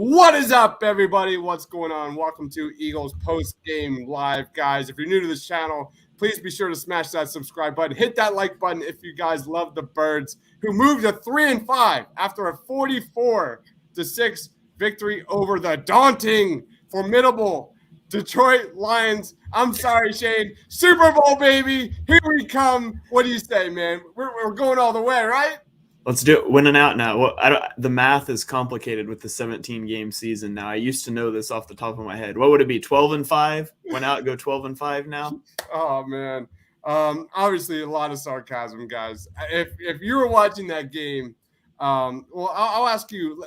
What is up, everybody? What's going on? Welcome to Eagles post-game live, guys. If you're new to this channel, please be sure to smash that subscribe button. Hit that like button if you guys love the Birds, who moved to 3-5 after a 44-6 victory over the daunting, formidable Detroit Lions. I'm sorry, Shane. Super Bowl, baby. Here we come. What do you say, man? We're going all the way, right? Let's do it. Winning out now. Well, the math is complicated with the 17-game season now. I used to know this off the top of my head. What would it be? 12-5? Went out, go 12-5 now. Oh man. Obviously a lot of sarcasm, guys. If you were watching that game, well, I'll ask you.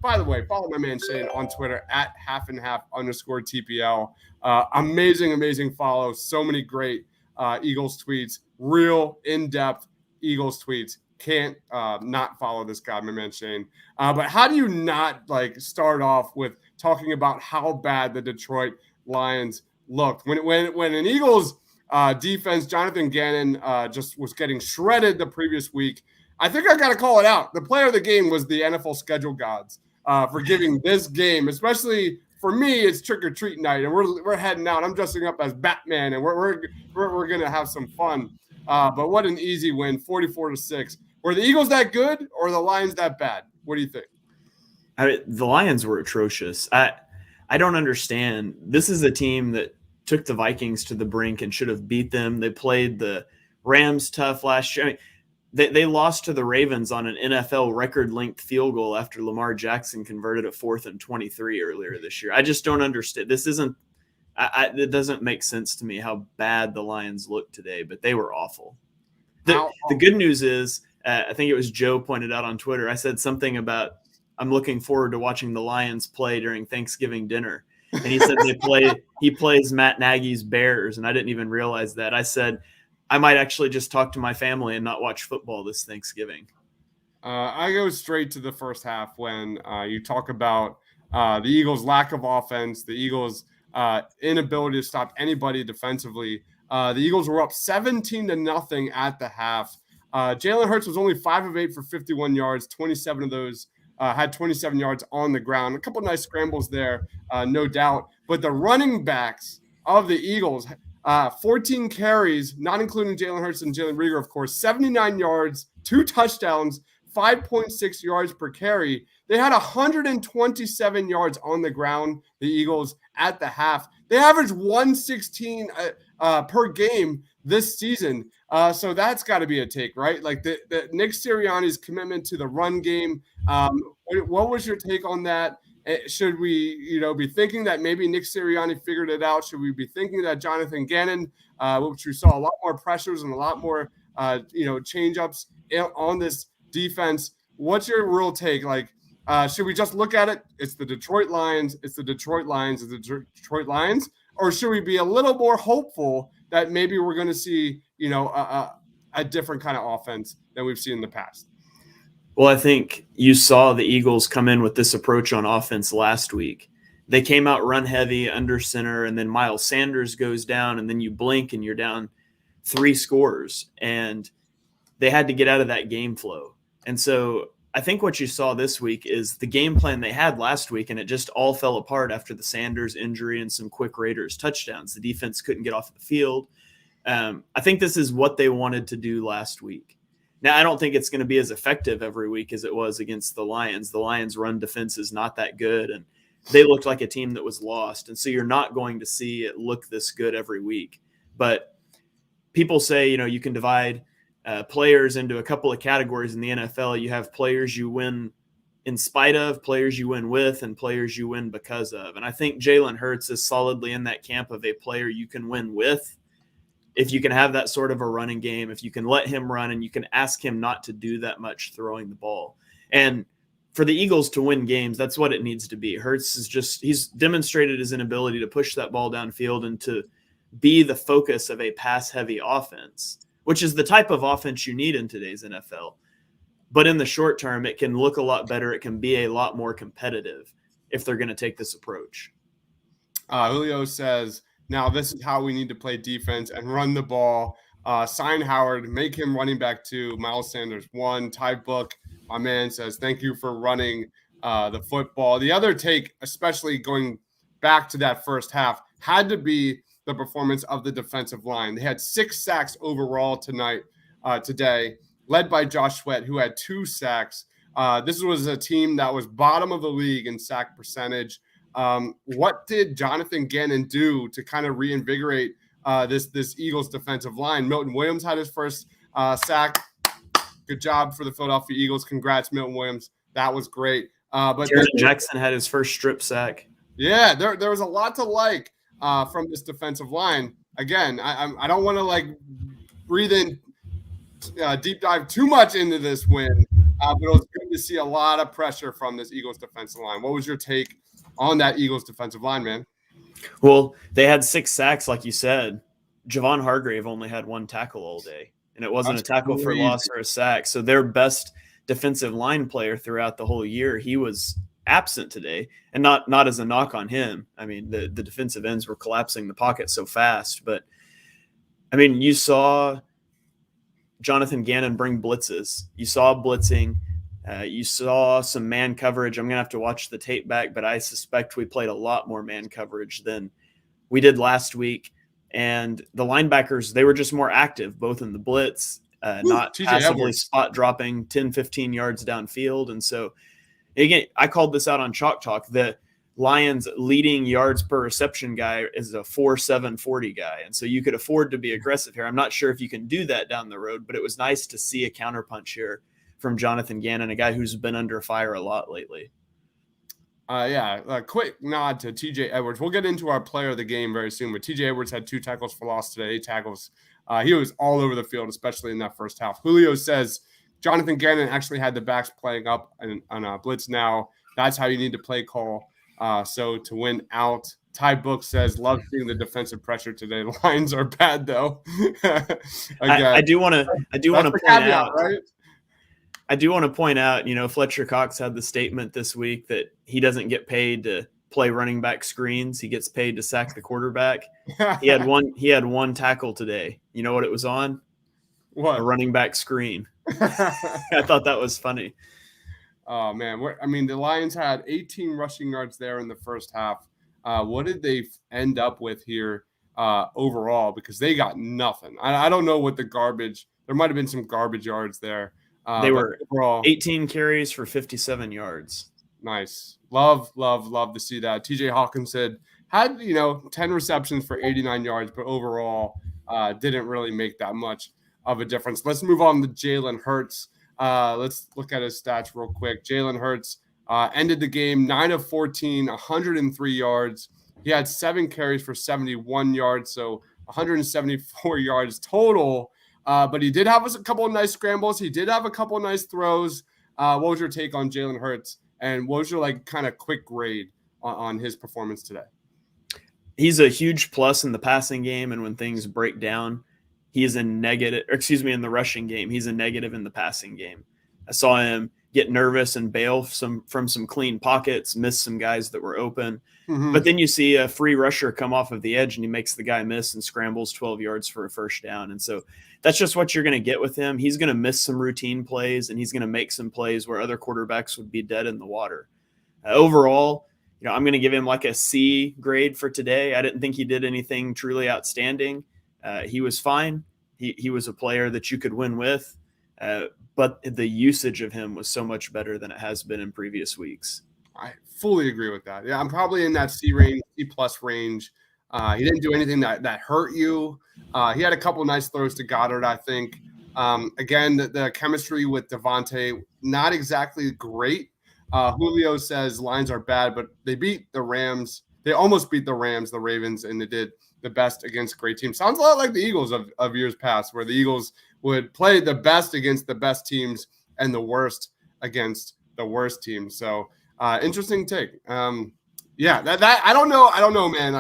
By the way, follow my man Shane on Twitter at @halfandhalf_TPL. Amazing follow. So many great Eagles tweets. Real in-depth Eagles tweets. Can't not follow this guy, my man Shane. But how do you not start off with talking about how bad the Detroit Lions looked when an Eagles defense, Jonathan Gannon, just was getting shredded the previous week? I think I got to call it out. The player of the game was the NFL schedule gods for giving this game, especially for me. It's trick or treat night, and we're heading out. I'm dressing up as Batman, and we're gonna have some fun. But what an easy win, 44-6. Were the Eagles that good or the Lions that bad? What do you think? The Lions were atrocious. I don't understand. This is a team that took the Vikings to the brink and should have beat them. They played the Rams tough last year. I mean, they lost to the Ravens on an NFL record-length field goal after Lamar Jackson converted a 4th and 23 earlier this year. I just don't understand. This isn't – it doesn't make sense to me how bad the Lions looked today, but they were awful. The good news is – I think it was Joe pointed out on Twitter. I said something about I'm looking forward to watching the Lions play during Thanksgiving dinner. And he said he plays Matt Nagy's Bears, and I didn't even realize that. I said I might actually just talk to my family and not watch football this Thanksgiving. I go straight to the first half when you talk about the Eagles' lack of offense, the Eagles' inability to stop anybody defensively. The Eagles were up 17-0 at the half. Jalen Hurts was only 5 of 8 for 51 yards. 27 of those had 27 yards on the ground. A couple nice scrambles there, no doubt. But the running backs of the Eagles, 14 carries, not including Jalen Hurts and Jalen Reagor, of course, 79 yards, 2 touchdowns, 5.6 yards per carry. They had 127 yards on the ground, the Eagles, at the half. They averaged 116 per game this season. So that's got to be a take, right? Like the Nick Sirianni's commitment to the run game. What was your take on that? Should we, be thinking that maybe Nick Sirianni figured it out? Should we be thinking that Jonathan Gannon, which we saw a lot more pressures and a lot more, change-ups on this defense? What's your real take? Should we just look at it? It's the Detroit Lions. It's the Detroit Lions. It's the Detroit Lions. Or should we be a little more hopeful that maybe we're going to see, a different kind of offense than we've seen in the past? Well, I think you saw the Eagles come in with this approach on offense last week. They came out run heavy under center, and then Miles Sanders goes down, and then you blink and you're down 3 scores. And they had to get out of that game flow. And so I think what you saw this week is the game plan they had last week, and it just all fell apart after the Sanders injury and some quick Raiders touchdowns. The defense couldn't get off the field. I think this is what they wanted to do last week. Now, I don't think it's going to be as effective every week as it was against the Lions. The Lions' run defense is not that good, and they looked like a team that was lost. And so you're not going to see it look this good every week. But people say, you can divide players into a couple of categories in the NFL. You have players you win in spite of, players you win with, and players you win because of. And I think Jalen Hurts is solidly in that camp of a player you can win with. If you can have that sort of a running game, if you can let him run and you can ask him not to do that much throwing the ball. And for the Eagles to win games, that's what it needs to be. Hurts he's demonstrated his inability to push that ball downfield and to be the focus of a pass-heavy offense, which is the type of offense you need in today's NFL. But in the short term, it can look a lot better. It can be a lot more competitive if they're going to take this approach. Julio says, now this is how we need to play defense and run the ball. Sign Howard, make him running back 2. Miles Sanders 1. Ty Book, my man, says, thank you for running the football. The other take, especially going back to that first half, had to be the performance of the defensive line. They had 6 sacks overall today, led by Josh Sweat, who had 2 sacks. This was a team that was bottom of the league in sack percentage. What did Jonathan Gannon do to kind of reinvigorate this Eagles defensive line? Milton Williams had his first sack. Good job for the Philadelphia Eagles. Congrats, Milton Williams. That was great. But Jared Jackson had his first strip sack. Yeah, there was a lot to like from this defensive line. Again, I don't want to like breathe in deep dive too much into this win, but it was good to see a lot of pressure from this Eagles defensive line. What was your take on that Eagles defensive line, man? Well, they had 6 sacks, like you said. Javon Hargrave only had 1 tackle all day, and it wasn't a tackle for loss or a sack. So their best defensive line player throughout the whole year, he was absent today, and not as a knock on him. I mean, the defensive ends were collapsing the pocket so fast, but I mean, you saw Jonathan Gannon bring blitzes. You saw blitzing. You saw some man coverage. I'm going to have to watch the tape back, but I suspect we played a lot more man coverage than we did last week. And the linebackers, they were just more active, both in the blitz, not passively spot dropping 10, 15 yards downfield. And so, again, I called this out on Chalk Talk. The Lions' leading yards per reception guy is a 4.7 40 guy. And so you could afford to be aggressive here. I'm not sure if you can do that down the road, but it was nice to see a counterpunch here from Jonathan Gannon, a guy who's been under fire a lot lately. A quick nod to TJ Edwards. We'll get into our player of the game very soon, but TJ Edwards had 2 tackles for loss today, 8 tackles. He was all over the field, especially in that first half. Julio says Jonathan Gannon actually had the backs playing up on a blitz now. That's how you need to play call. So to win out. Ty Book says, love seeing the defensive pressure today. The Lions are bad, though. I do want to point out, right? I do want to point out, Fletcher Cox had the statement this week that he doesn't get paid to play running back screens. He gets paid to sack the quarterback. He had one tackle today. You know what it was on? What? A running back screen. I thought that was funny. Oh, man. The Lions had 18 rushing yards there in the first half. What did they end up with here overall? Because they got nothing. I don't know what the garbage – there might have been some garbage yards there. They were overall 18 carries for 57 yards. Nice. Love to see that. TJ Hawkins had 10 receptions for 89 yards, but overall didn't really make that much of a difference. Let's move on to Jalen Hurts. Let's look at his stats real quick. Jalen Hurts ended the game 9 of 14, 103 yards. He had 7 carries for 71 yards, so 174 yards total. But he did have a couple of nice scrambles. He did have a couple of nice throws. What was your take on Jalen Hurts? And what was your kind of quick grade on his performance today? He's a huge plus in the passing game, and when things break down, he is a negative. In the rushing game, he's a negative in the passing game. I saw him get nervous and bail from some clean pockets, miss some guys that were open. Mm-hmm. But then you see a free rusher come off of the edge, and he makes the guy miss and scrambles 12 yards for a first down. And so that's just what you're going to get with him. He's going to miss some routine plays, and he's going to make some plays where other quarterbacks would be dead in the water. Overall, I'm going to give him like a C grade for today. I didn't think he did anything truly outstanding. He was fine. He was a player that you could win with, but the usage of him was so much better than it has been in previous weeks. I fully agree with that. Yeah, I'm probably in that C range, C plus range. He didn't do anything that hurt you. He had a couple nice throws to Goddard, I think. Again, the chemistry with Devontae, not exactly great. Julio says Lions are bad, but they beat the Rams. They almost beat the Rams, the Ravens, and they did the best against great teams. Sounds a lot like the Eagles of years past, where the Eagles would play the best against the best teams and the worst against the worst teams. So interesting take. That I don't know, man.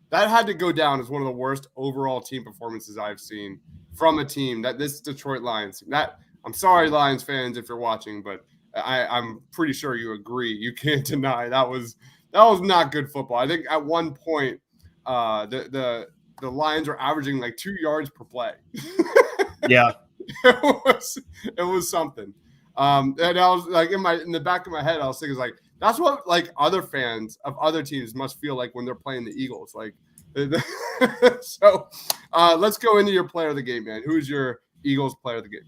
That had to go down as one of the worst overall team performances I've seen from a team. That this Detroit Lions. I'm sorry, Lions fans, if you're watching, but I'm pretty sure you agree. You can't deny that was not good football. I think at one point, the Lions were averaging like 2 yards per play. Yeah, it was something. And I was like in the back of my head, I was thinking like That's what like other fans of other teams must feel like when they're playing the Eagles. Like, so let's go into your player of the game, man. Who's your Eagles player of the game?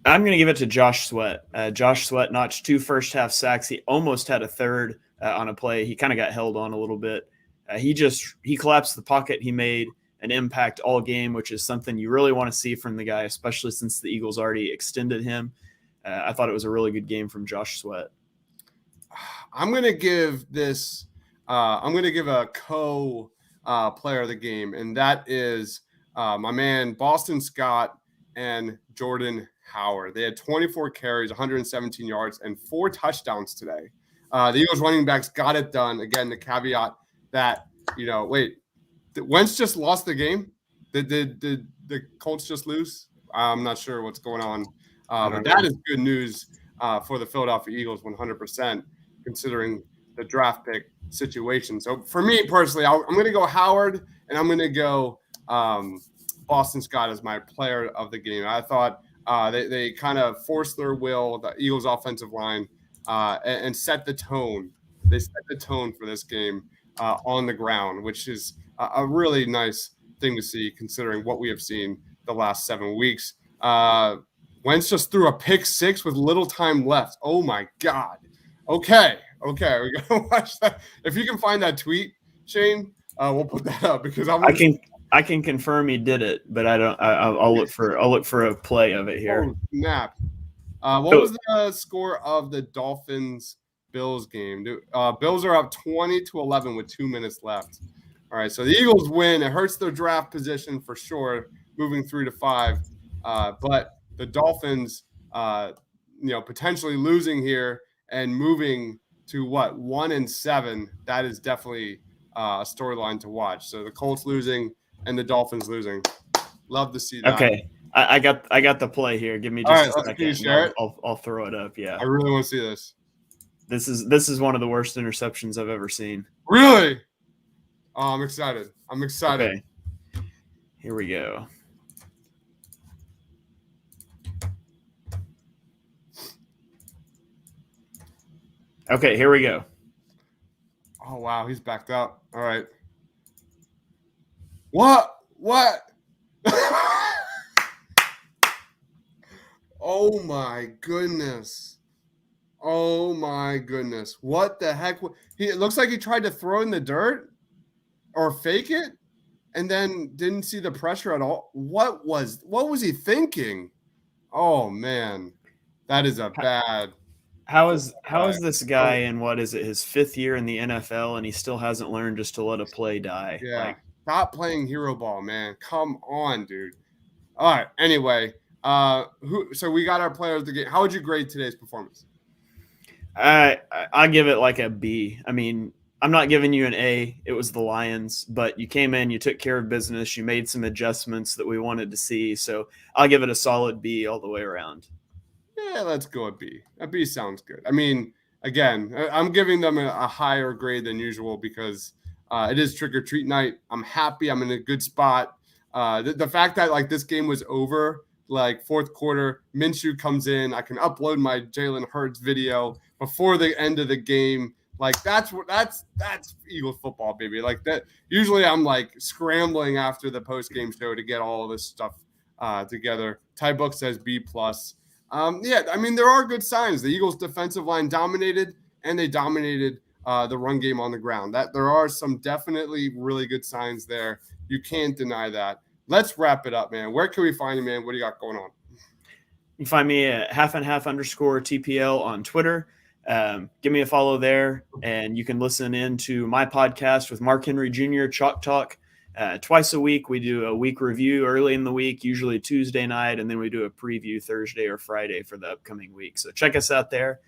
I'm going to give it to Josh Sweat. Josh Sweat notched 2 first-half sacks. He almost had a third on a play. He kind of got held on a little bit. He collapsed the pocket. He made an impact all game, which is something you really want to see from the guy, especially since the Eagles already extended him. I thought it was a really good game from Josh Sweat. I'm going to give this I'm going to give a player of the game, and that is my man Boston Scott and Jordan Howard. They had 24 carries, 117 yards, and 4 touchdowns today. The Eagles running backs got it done. Again, the caveat that, Wentz just lost the game. Did the Colts just lose? I'm not sure what's going on. But that is good news for the Philadelphia Eagles 100%, considering the draft pick situation. So for me personally, I'm going to go Howard, and I'm going to go Boston Scott as my player of the game. I thought they kind of forced their will, the Eagles offensive line, and set the tone. They set the tone for this game on the ground, which is a really nice thing to see considering what we have seen the last 7 weeks. Wentz just threw a pick 6 with little time left. Oh my God. Okay. We gotta watch that. If you can find that tweet, Shane, we'll put that up because I can confirm he did it, but I don't. I'll look for a play of it here. Oh, snap! What was the score of the Dolphins-Bills game? Bills are up 20-11 with 2 minutes left. All right, so the Eagles win. It hurts their draft position for sure, moving 3 to 5. But the Dolphins, potentially losing here and moving to 1-7. That is definitely a storyline to watch. So the Colts losing and the Dolphins losing. Love to see that. Okay, I got the play here. Give me just a second. Share it? I'll throw it up. Yeah, I really want to see this. This is one of the worst interceptions I've ever seen. Really? Oh, I'm excited. Okay. Here we go. Okay, here we go. Oh, wow. He's backed up. All right. What? Oh, my goodness. What the heck? It looks like he tried to throw in the dirt or fake it and then didn't see the pressure at all. What was he thinking? Oh, man. That is a bad. How is this guy in his 5th year in the NFL, and he still hasn't learned just to let a play die? Yeah, stop playing hero ball, man. Come on, dude. All right. Anyway, so we got our player of the game. How would you grade today's performance? I give it like a B. I mean, I'm not giving you an A. It was the Lions, but you came in, you took care of business, you made some adjustments that we wanted to see. So I'll give it a solid B all the way around. Yeah, let's go a B. A B sounds good. I mean, again, I'm giving them a higher grade than usual because it is trick or treat night. I'm happy. I'm in a good spot. The fact that this game was over, fourth quarter, Minshew comes in. I can upload my Jalen Hurts video before the end of the game. That's Eagles football, baby. That. Usually I'm scrambling after the post game show to get all of this stuff together. Ty Book says B+. I mean, there are good signs. The Eagles defensive line dominated, and they dominated the run game on the ground. That there are some definitely really good signs there. You can't deny that. Let's wrap it up, man. Where can we find you, man? What do you got going on? You can find me at _TPL on Twitter. Give me a follow there, and you can listen in to my podcast with Mark Henry Jr., Chalk Talk. Twice a week, we do a week review early in the week, usually Tuesday night, and then we do a preview Thursday or Friday for the upcoming week. So check us out there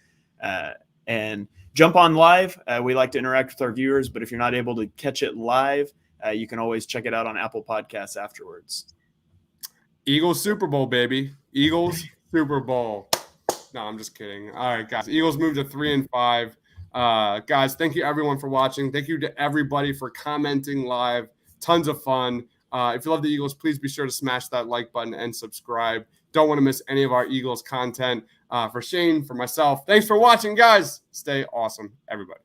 and jump on live. We like to interact with our viewers, but if you're not able to catch it live, you can always check it out on Apple Podcasts afterwards. Eagles Super Bowl, baby. Eagles Super Bowl. No, I'm just kidding. All right, guys. Eagles moved to 3-5. Guys, thank you everyone for watching. Thank you to everybody for commenting live. Tons of fun. If you love the Eagles, please be sure to smash that like button and subscribe. Don't want to miss any of our Eagles content. For Shane, for myself, thanks for watching, guys. Stay awesome, everybody.